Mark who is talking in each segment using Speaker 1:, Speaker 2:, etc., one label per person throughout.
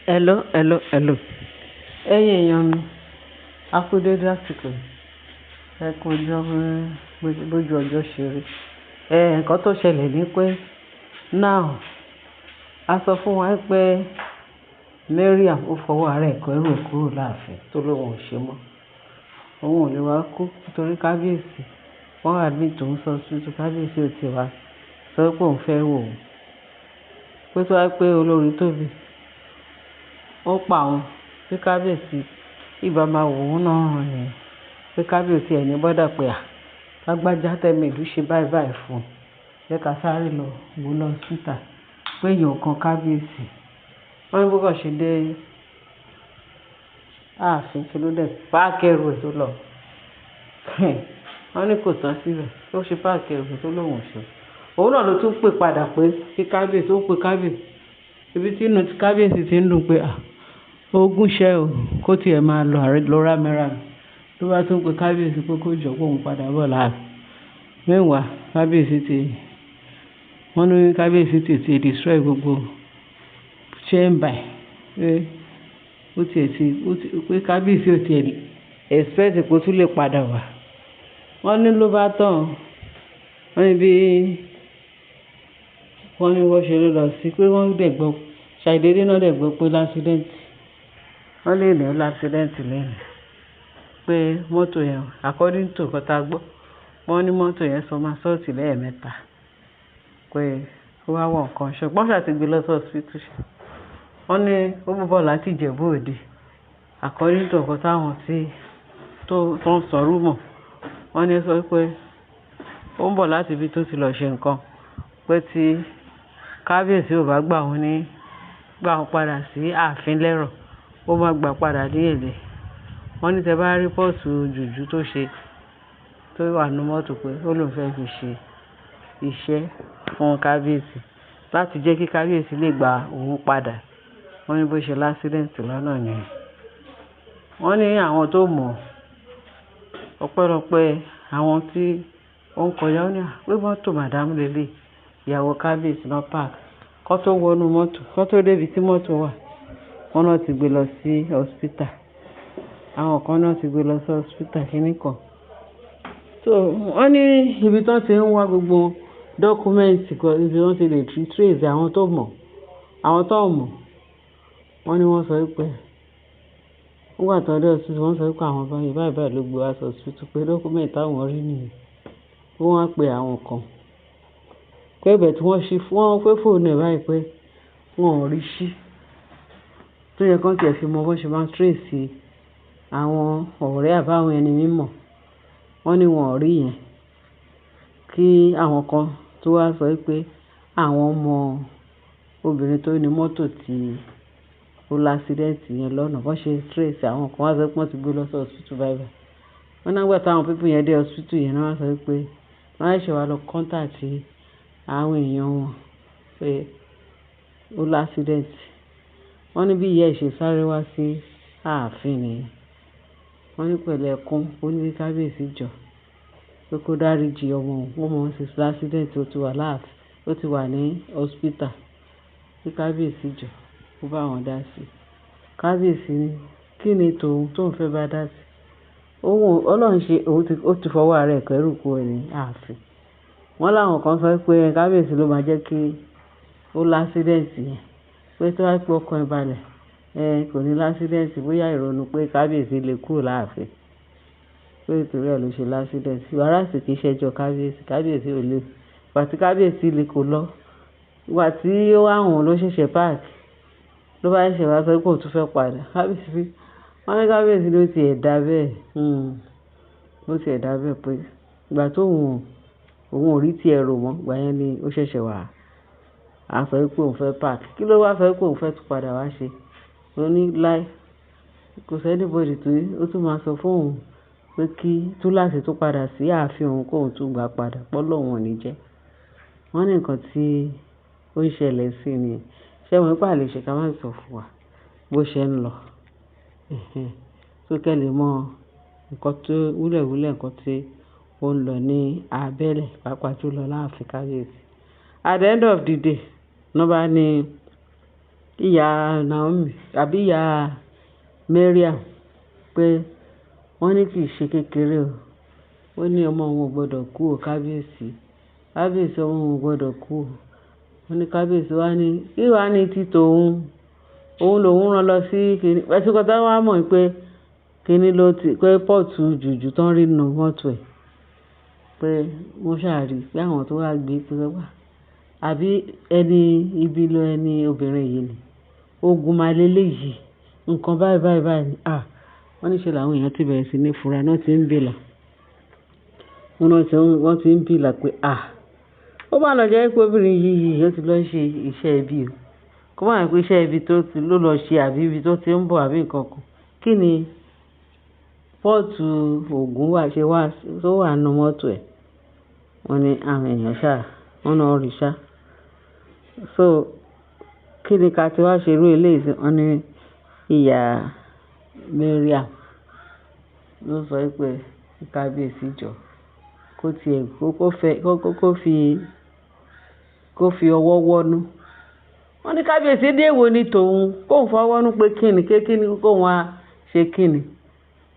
Speaker 1: Hello. Ẹ̀yin èèyàn mi, a kú dédé àsìkò yìí. Ẹ kú ọjọ́ bójú ọjọ́ ṣe rí. Nǹkan tó ṣẹlẹ̀ ni pé now a sọ fún wa pé Mariam ó fọwọ́ ara ẹ̀ kẹ́rù ẹ̀ kúrò láàfin tó lóun ò ṣe mọ́. Òun ò lè wá kú nítorí kábíyèsí. Wọ́n admit òun sọ sí kábíyèsí ò tí wá sọ pé òun fẹ́ wò ó. Pé tó wá pé olórí tóbi ó pa òun pé kábíyèsí ìbá máa wò ó náà ràn yẹn. Pé kábíyèsí ẹ̀ ní bọ́dà pé lágbájá tẹ́mẹ̀lú ṣe báyìí fún un. Jẹ́ ká sáré lọ wò lọ síta pé èèyàn kan kábíyèsí. Wọ́n ní bó ṣe dé ààfin kí ló dé páàkì ẹrù ẹ̀ tó lọ. Wọ́n ní kò tán síbẹ̀ ó ṣe páàkì ẹrù tó lòun ṣe. Òun náà ló tún pè padà pé kí kábíyèsí ó pe kábíyèsí. Ibi tí inú ti kábíyèsí ti ń dùn pé ogún ṣẹ́ o kó tiẹ̀ máa lọ rámẹ́rámẹ́. Ló bá tún pe kábíyèsí pé kó jọ kó òun padà bọ̀ láàfin. Mẹ́wàá wọ́n ní kábíyèsí ti destroy gbogbo chamber pé kábíyèsí ò tiẹ̀ expect kó tún lè padà wá. Wọ́n ní ló bá tán. Wọ́n ní bí wọ́n ní wọ́n ṣe lọ sí pé wọ́n dẹ̀ gbọ́ ṣàìdédé náà dẹ̀ gbọ́ pé l'accident. Wọ́n lè ní l'accident lẹ́nu pé mọ́tò yẹn according to nǹkan tá a gbọ́ wọ́n ní mọ́tò yẹn sọ máa sọ́ọ̀tì lẹ́ẹ̀mẹ́ta pé ó wá wọ̀ nǹkan ṣùgbọ́n ṣàti gbé lọ sí hospital. Wọ́n ní ó bọ̀ láti Ìjẹ̀bú Òde according to nǹkan táwọn tó ń sọ rúmọ̀. Wọ́n ní sọ pé ó ń bọ̀ láti ibi tó ti lọ ṣe nǹkan pé tí kábíyèsí ò bá gbà wọ́n padà sí ààfin lẹ́rọ̀ ó máa gbà padà ní èlé. Wọ́n ní tẹ bá rí pọ́ọ̀tù jùjú tó ṣe tó wà nínú mọ́tò pé ó lóun fẹ́ fi ṣe iṣẹ́ fún kábíyèsí láti jẹ́ kí kábíyèsí lè gba òun padà. Wọ́n ní bó ṣe l'accident lọ́nà nìyẹn. Wọ́n ní àwọn tó mọ̀ ọpẹ́lọpẹ́ àwọn tí ó ń kọjá ó ní pé mọ́tò màdámù lélẹ̀ ìyàwó kábíyèsí náà park kó tó wọnú mọ́tò kó tó débi tí mọ́tò wà. Wọ́n náà ti gbé lọ sí hospital. Àwọn kan náà ti gbé lọ sí hospital kíní kan. So wọ́n ní ibi tó ti ń wá gbogbo dọ́kúmẹ́ǹtì ibi wọ́n ti lè trace àwọn tó mọ̀ wọ́n ní wọ́n sọ pé nígbà tó dé hospital wọ́n sọ pé àwọn báyìí ló gbé wá sí hospital pé dọ́kúmẹ́ǹtì táwọn rí nìyẹn. Wọ́n wá pe àwọn kan pé ibẹ̀ tí wọ́n pé fóònù ẹ̀ báyìí pé wọ́n ò rí sí tó yẹ kán tiẹ̀ fi mọ bó ṣe máa trace àwọn ọ̀rẹ́ àbáwọn ẹni mímọ̀. Wọ́n ní wọn ò rí yẹn kí àwọn kan tó wá sọ pé àwọn ọmọ obìnrin tó ní mọ́tò tí ó l'accident yẹn lọ́nà bó ṣe trace àwọn kan wá sọ pé wọ́n ti gbé lọ sí hospital báyìí. Wọ́n náà gbà táwọn pípọ̀ yẹn dé hospital yẹn náà wá sọ pé wọ́n á ṣe wá lọ contact àwọn èèyàn wọn pé ó l'accident. Wọ́n ní bí ìyá ẹ̀ ṣe sáré wá sí ààfin nìyẹn. Wọ́n ní pẹ̀lú ẹkún ó ní kábíyèsí jọ pé kó dáríjì ọmọ òun ṣe l'accident ó ti wà láàfin ó ti wà ní hospital pé kábíyèsí jọ kó bá wọn dá sí. Kábíyèsí ní kí ni tóun fẹ́ bá dá sí. Ọlọ́run ṣe ó ti fọwọ́ ara ẹ̀ kẹ́rù kúrò ní ààfin. Wọ́n láwọn kan sọ pé kábíyèsí ló máa jẹ́ kí ó l'accident yẹn pé tó wá pé ọkàn ẹ̀ balẹ̀ kò ní l'accident bóyá ìrònú pé kábíyèsí lè kúrò láàfin pé ìtorí ẹ̀ ló ṣe l'accident. Wàrà sì kì í ṣẹjọ́ kábíyèsí ò lè ìgbà tí kábíyèsí lè kó lọ ìgbà tí ó wá hùn ló ṣẹ̀ṣẹ̀ páàkì ló bá ṣẹ̀ṣẹ̀ wá sọ pé òun tún fẹ́ padà. Wọ́n ní kábíyèsí ló ti ẹ̀ dá bẹ́ẹ̀ pé ìgbà tó òun ò rí ti ẹ̀rọ mọ́ ìgbà yẹn ni ó ṣẹ̀ṣẹ̀ wà á sọ pé òun fẹ́ páàkì. Kí ló wá sọ pé òun fẹ́ tún padà wá ṣe. Ó ní láì kò sẹ́nibọ̀dì tí ó tún máa sọ fún òun pé kí túláàsì tó padà sí ààfin òun kóun tún gbà padà pọ́lọ́ wọn ò ní jẹ́. Wọ́n ní nǹkan tí ó ń ṣẹlẹ̀ sí ni ṣé wọn pà lè ṣe ká má sọ fún wa bó ṣe ń lọ. Tó kẹ́lẹ̀ mọ nǹkan tó wúlẹ̀wúlẹ̀ nǹkan tí ó ń lọ ní abẹ́lẹ̀ pàápàá jùlọ láàfin kábíyèsí. At the end of the day wọ́n bá ní ìyá Naomi àbí ìyá Mariam pé wọ́n ní kì í ṣe kékeré o. Ó ní ọmọ òun ò gbọdọ̀ kú o, kábíyèsí ọmọ òun ò gbọdọ̀ kú o. Wọ́n ní kábíyèsí wá ní kí wàá ní títò òun lòun rán lọ sí kinní pẹ̀sìkọ́tà wá mọ̀ pé kinní ló ti pé pọ́ọ̀tù jùjú tán rí nù mọ́tò ẹ̀ pé wọ́n ṣàrí pé àwọn tó wá gbé pé wá àbí ẹni ibi lọ ẹni obìnrin yìí ni ogun máa lélẹ́yìí nǹkan báyìí ni wọ́n ní ṣe làwọn èèyàn ti bẹ̀rẹ̀ sí ní fura náà ti ń bèèlà wọ́n ti ń bèèlà pé ó bá lọ jẹ́ pé obìnrin yìí ó ti lọ ṣe iṣẹ́ ibi o kó má yẹ pé iṣẹ́ ibi tó ti ló lọ ṣe àbí ibi tó ti ń bọ̀ àbí nǹkan kan kí ni pọ́ọ̀tù oògùn wà ṣe wá tó wà nù mọ́tò ẹ̀ wọ́n ní àwọn èèyàn wọ́n náà rí so kí ni ká ti wá ṣe irú eléyìí wọ́n ní ìyá Mariam ló sọ pé kábíyèsí jọ kó tiẹ̀ kó fi ọwọ́ wọ́nú wọ́n ní kábíyèsí dé èwo ni tòun kóun fọwọ́nú pé kíni kóun wá ṣe kíni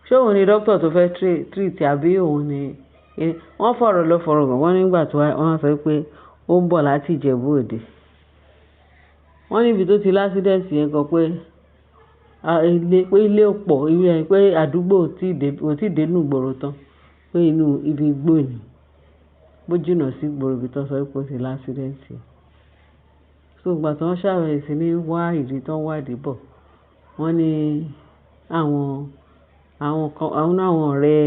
Speaker 1: ṣé òun ni dókítà tó fẹ́ tírìtì àbí òun ni wọ́n fọ̀rọ̀ gàn wọ́n nígbà tó wọ́n sọ pé ó ń bọ̀ láti Ìjẹ̀bú Òde wọ́n níbi tó ti lásídẹ̀ǹtì yẹn kan pé ilé pọ̀ pé àdúgbò ò tí dénú ìgboro tán pé inú ibi igbó ni bó jìnnà sí ìgboro ibi tó sọ pé ó ti lásídẹ̀ǹtì so ìgbà tí wọ́n ṣàbẹ̀wò sí ní wá ìdí tán wádìí bọ̀ wọ́n ní àwọn ọ̀rẹ́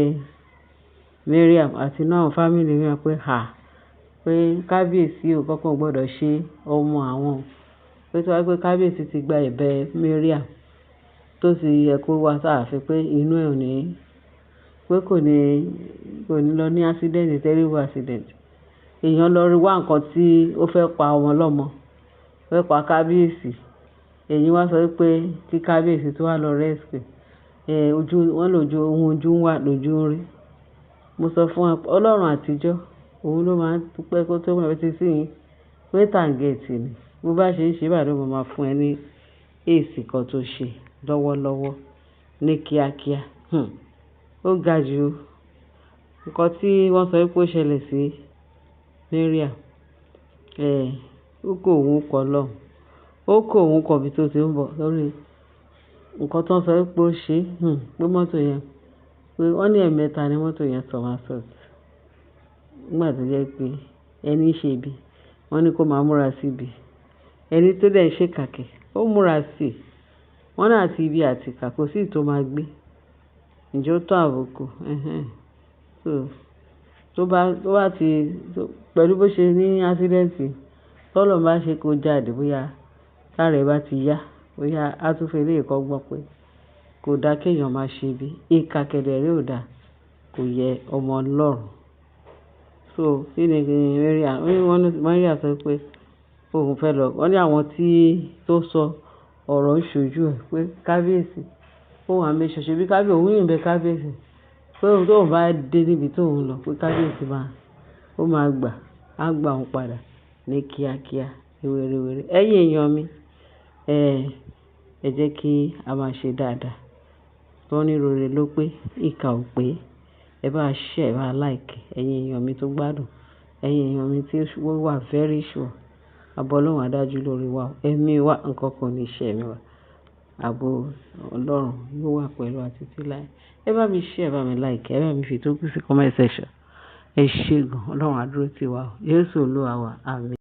Speaker 1: Mariam àti náà fámìlì wọn pé kábíyèsí ò kọ́kọ́ gbọ́dọ̀ ṣe ọmọ àwọn pé tí wọ́n pé kábíyèsí ti gba ẹ̀bẹ̀ Mariam tó sì yẹ kó wá sáàfin pé inú ẹ̀ ò ní pé kò ní lọ ní accident terrible accident èèyàn lọ rí wá nǹkan tí ó fẹ́ pa ọmọ lọ́mọ fẹ́ pa kábíyèsí èyí wá sọ pé kí kábíyèsí tó wá lọ rescue wọ́n ohun ojú ń wà lójú ń rí mo sọ fún wa ọlọ́run àtijọ́ òun ló máa ń pẹ́ kó tó mọ̀ sí yín wait and get ni bó bá ṣe ń ṣe ìbàdàn mo máa fún ẹ ní èsì kan tó ṣe lọ́wọ́lọ́wọ́ ní kíákíá ó ga jù nǹkan tí wọ́n sọ pé ó ṣẹlẹ̀ sí Mariam ó kó òun kọ lọ́hùn ó kó òun kọ bí tó ti ń bọ̀ lórí nǹkan tó ń sọ pé ó ṣe pé mọ́tò yẹn pé wọ́n ní ẹ̀mẹ́ta ní mọ́tò yẹn somersault nígbà tó jẹ́ pé ẹni ṣe ibi wọ́n ní kó máa múra sí ibi ẹni tó dẹ̀ ṣe kàkẹ́ ó múra sí i wọ́n náà ti ibi àtìkà kò sí tó máa gbé ǹjẹ́ ó tó àbùkù tó bá ti pẹ̀lú bó ṣe ní ásídẹ́ǹtì tọ́lọ̀ bá ṣe kó jáde bóyá tára ẹ̀ bá ti yá bóyá á tún fẹ́ lè kọ́ gbọ́ pé kò dá kéèyàn máa ṣe bí ìka kẹ̀dẹ̀rẹ́ ò dáa kò yẹ ọmọ Ọlọ́run so kí ni Mariam sọ pé òun fẹ́ lọ wọ́n ní àwọn tí tó sọ ọ̀rọ̀ ń ṣojú ẹ̀ pé kábíyèsí òun àmì ṣọ̀ṣẹ̀ bí kábíyèsí òun yìí ń bẹ kábíyèsí pé òun tóun bá dé níbi tóun lọ pé kábíyèsí ó máa gbà á gbà òun padà ní kíákíá wéréwéré ẹ̀yin èèyàn mi ẹ jẹ́ kí a máa ṣe dáadáa wọ́n ní rere ló pé ìkà ò pé ẹ bá share ẹ bá like ẹ̀yin èèyàn mi tó gbádùn ẹ̀yin èèyàn mi tí ó wà very sure àbọ̀ Ọlọ́run adájú lórí wa ẹ̀mí wa nǹkan kan ní iṣẹ́ mi wa àbò Ọlọ́run yóò wà pẹ̀lú àti títí láì ẹ bá mi share ẹ bá mi like ẹ bá mi fi tó kù sí comment section ẹ ṣé gan Ọlọ́run á dúró tì wá Jésù Olúwa wa àmín.